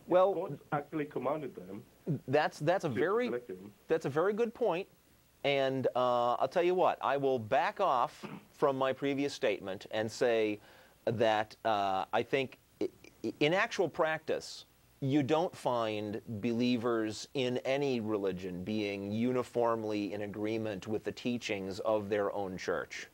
Well, God actually commanded them. that's a very good point. And I'll tell you what, I will back off from my previous statement and say that I think in actual practice, you don't find believers in any religion being uniformly in agreement with the teachings of their own church.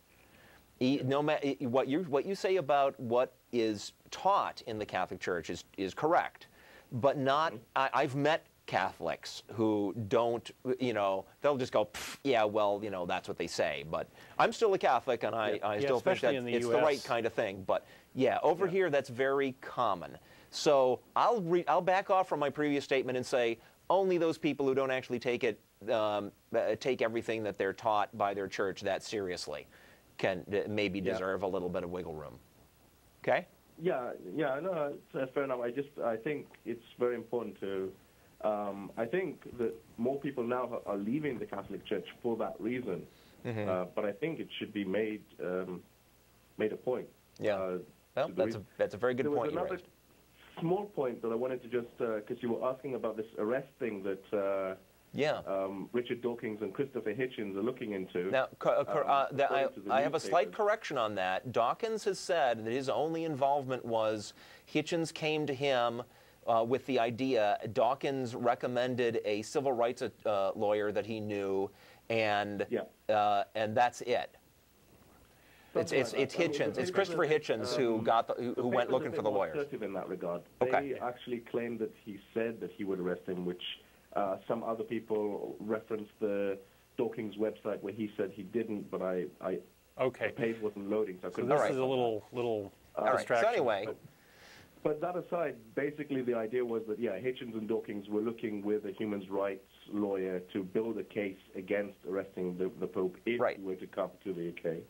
No matter what you say about what is taught in the Catholic Church is correct, but not. I've met Catholics who don't, they'll just go, yeah, well, that's what they say. But I'm still a Catholic, and I still think that it's the right kind of thing. But yeah, over here, that's very common. So I'll back off from my previous statement and say only those people who don't actually take everything that they're taught by their church that seriously can maybe deserve a little bit of wiggle room. Okay? Yeah, no, fair enough. I think it's very important to. I think that more people now are leaving the Catholic Church for that reason. But I think it should be made a point. Yeah. Well, that's a very good point you raised. Small point that I wanted to just, because you were asking about this arrest thing that Richard Dawkins and Christopher Hitchens are looking into. Now, I have a slight correction on that. Dawkins has said that his only involvement was Hitchens came to him with the idea. Dawkins recommended a civil rights lawyer that he knew, and that's it. It's Hitchens. It's Christopher Hitchens who went looking for the lawyers. In that regard, okay. They actually claimed that he said that he would arrest him, which some other people referenced the Dawkins website where he said he didn't, but the page wasn't loading, so I couldn't. So this is a little distraction. So anyway. But that aside, basically the idea was that, Hitchens and Dawkins were looking with a human rights lawyer to build a case against arresting the Pope if he were to come to the UK.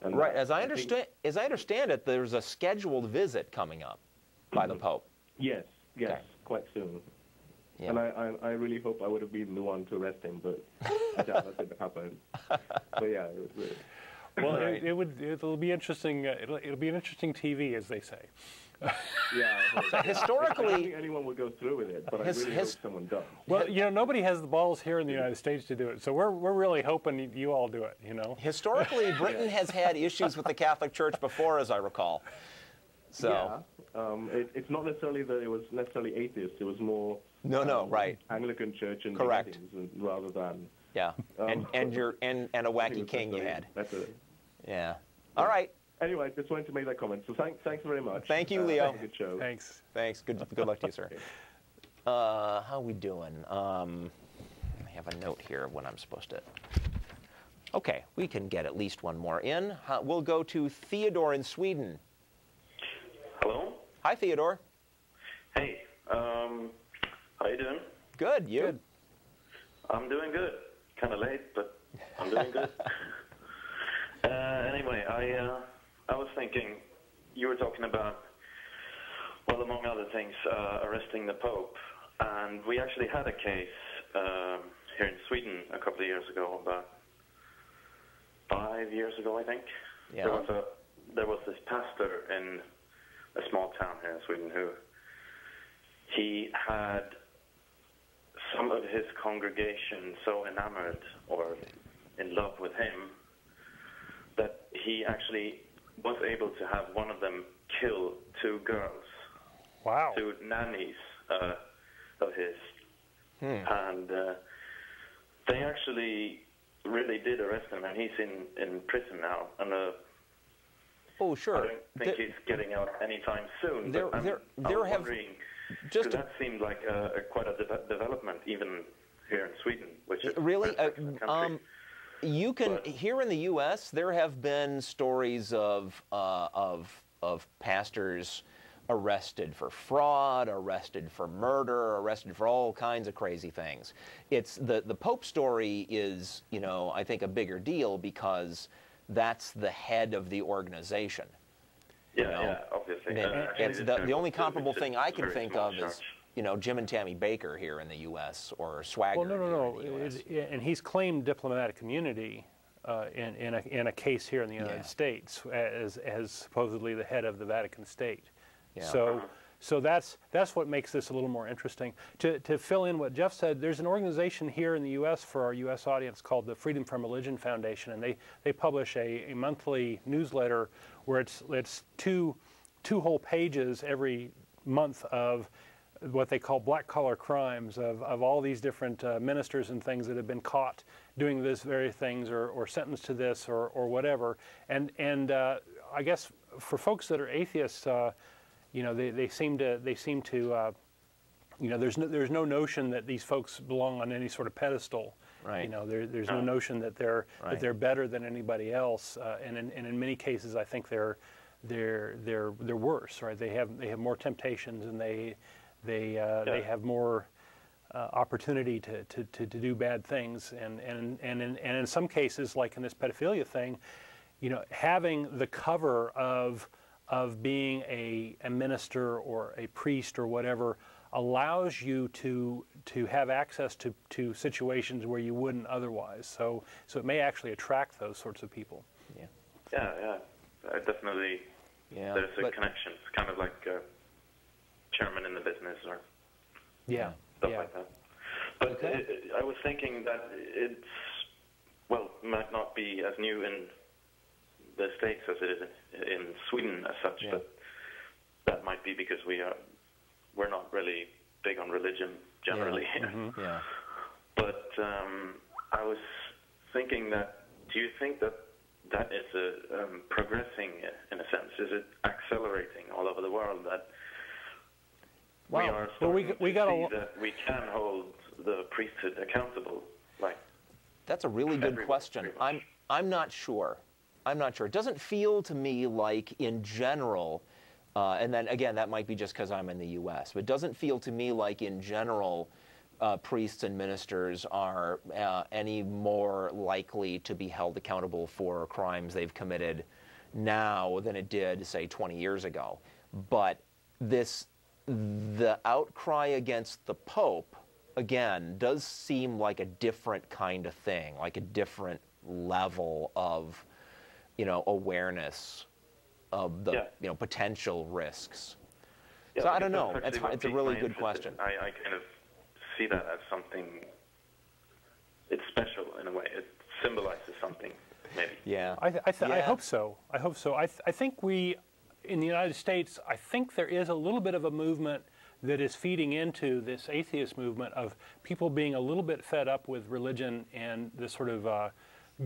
And as I understand it, there's a scheduled visit coming up by the Pope. Yes, quite soon. Yeah. And I really hope I would have been the one to arrest him, but I doubt that didn't happen. But yeah, it was weird. Well, it'll be interesting. It'll be an interesting TV, as they say. Yeah. Historically, I don't think anyone would go through with it, but I really hope someone does. Well, nobody has the balls here in the United States to do it, so we're really hoping you all do it. Historically, Britain has had issues with the Catholic Church before, as I recall. So it's not necessarily that it was necessarily atheist. It was more right Anglican Church and correct rather than and a wacky king you had. That's it. Yeah. All right. Anyway, just wanted to make that comment. So thanks very much. Thank you, Leo. Good show. Thanks. Good luck to you, sir. How are we doing? I have a note here of when I'm supposed to. Okay, we can get at least one more in. We'll go to Theodore in Sweden. Hello. Hi, Theodore. Hey. How you doing? Good. You? Good. I'm doing good. Kind of late, but I'm doing good. Anyway, I was thinking, you were talking about, well, among other things, arresting the Pope. And we actually had a case here in Sweden a couple of years ago, about 5 years ago, I think. Yeah. There was this pastor in a small town here in Sweden who he had some of his congregation so enamored or in love with him that he actually was able to have one of them kill 2 girls. Wow. 2 nannies of his. And they actually really did arrest him, and he's in prison now. And oh, sure. I don't think he's getting out anytime soon. That seemed like quite a development even here in Sweden, which is really you can but here in the U.S. there have been stories of pastors arrested for fraud, arrested for murder, arrested for all kinds of crazy things. It's the Pope story is, I think a bigger deal because that's the head of the organization. Yeah, obviously. It's the only comparable thing I can think of is, Jim and Tammy Baker here in the U.S. or Swagger. Well, no. And he's claimed diplomatic immunity in a case here in the United States as supposedly the head of the Vatican State. Yeah. So So that's what makes this a little more interesting. To fill in what Jeff said, there's an organization here in the U.S. for our U.S. audience called the Freedom from Religion Foundation, and they publish a monthly newsletter where it's two whole pages every month of what they call black-collar crimes of all these different ministers and things that have been caught doing this very things or sentenced to this or whatever. And I guess for folks that are atheists, they seem to there's no notion that these folks belong on any sort of pedestal. Right. There's no notion that they're better than anybody else. And in many cases, I think they're worse. Right. They have more temptations, and they have more opportunity to do bad things. And in some cases, like in this pedophilia thing, having the cover of being a minister or a priest or whatever allows you to have access to situations where you wouldn't otherwise. So it may actually attract those sorts of people. Yeah. Definitely. Yeah. There's a connection. It's kind of like chairman in the business or stuff like that. But I was thinking that might not be as new in the States as it is in Sweden as such, but that might be because we're not really big on religion generally. Yeah. But I was thinking that, do you think that is progressing in a sense? Is it accelerating all over the world that we are starting to see that we can hold the priesthood accountable? That's a really good question. I'm not sure. It doesn't feel to me like, in general, and then again, that might be just because I'm in the U.S., but it doesn't feel to me like, in general, priests and ministers are any more likely to be held accountable for crimes they've committed now than it did, say, 20 years ago. But the outcry against the Pope, again, does seem like a different kind of thing, like a different level of, awareness of the, potential risks. So I don't know. It's a really good question. I kind of see that as something, it's special in a way. It symbolizes something, maybe. Yeah. I hope so. I think we, in the United States, I think there is a little bit of a movement that is feeding into this atheist movement of people being a little bit fed up with religion and the sort of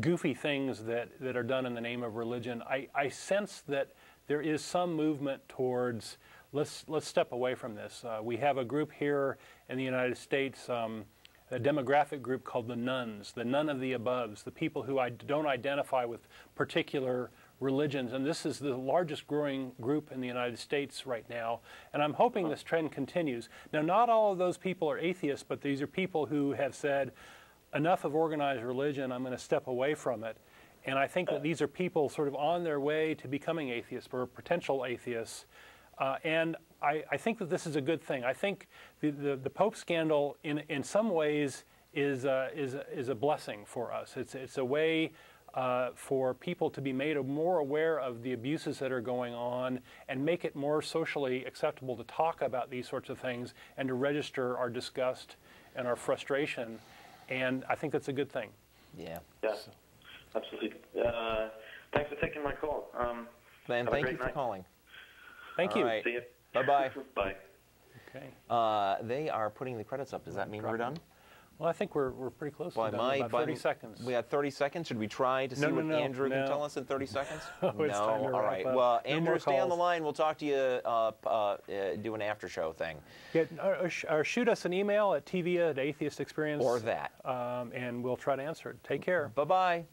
goofy things that are done in the name of religion. I sense that there is some movement towards let's step away from this. We have a group here in the United States, a demographic group called the nuns, the none of the aboves, the people who don't identify with particular religions, and this is the largest growing group in the United States right now, and I'm hoping this trend continues. Now, not all of those people are atheists, but these are people who have said, enough of organized religion, I'm going to step away from it. And I think that these are people sort of on their way to becoming atheists or potential atheists. And I think that this is a good thing. I think the Pope scandal, in some ways, is a blessing for us. It's a way for people to be made more aware of the abuses that are going on and make it more socially acceptable to talk about these sorts of things and to register our disgust and our frustration. And I think that's a good thing. Yeah. Yes, absolutely. Thanks for taking my call. Man, thank you for calling. Thank you. Right. See you. Bye-bye. Bye. Okay. They are putting the credits up. Does that mean we're done? Well, I think we're pretty close. About 30 seconds. We have 30 seconds. Should we try to see what Andrew can tell us in 30 seconds? No. All right. Well, Andrew, stay on the line. We'll talk to you, do an after show thing. Yeah, or shoot us an email at tv@atheistexperience. Or that. And we'll try to answer it. Take care. Bye-bye.